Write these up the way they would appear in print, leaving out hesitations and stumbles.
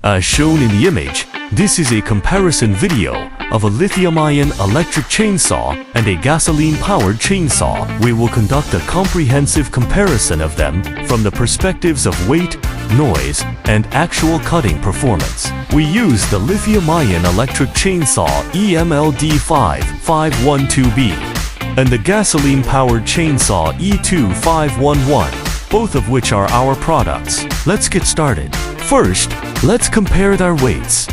As shown in the image, this is a comparison video of a lithium-ion electric chainsaw and a gasoline-powered chainsaw. We will conduct a comprehensive comparison of them from the perspectives of weight, noise, and actual cutting performance. We use the lithium-ion electric chainsaw EMLD5512B and the gasoline-powered chainsaw E2511, both of which are our products. Let's get started. First, let's compare their weights.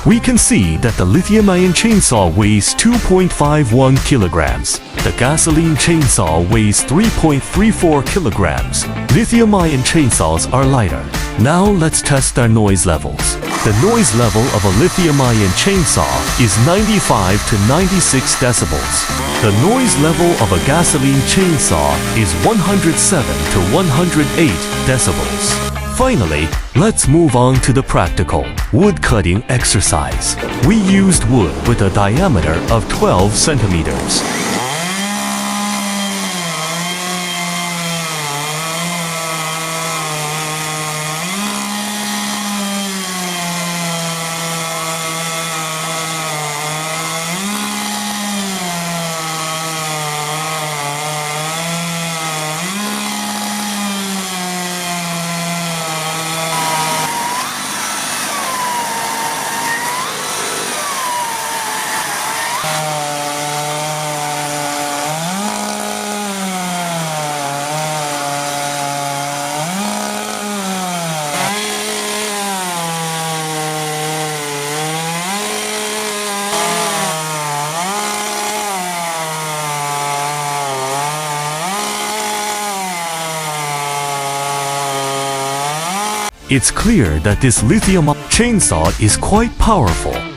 We can see that the lithium-ion chainsaw weighs 2.51 kilograms. The gasoline chainsaw weighs 3.34 kilograms. Lithium-ion chainsaws are lighter. Now let's test their noise levels. The noise level of a lithium-ion chainsaw is 95 to 96 decibels. The noise level of a gasoline chainsaw is 107 to 108 decibels. Finally, let's move on to the practical wood cutting exercise. We used wood with a diameter of 12 centimeters. It's clear that this lithium chainsaw is quite powerful.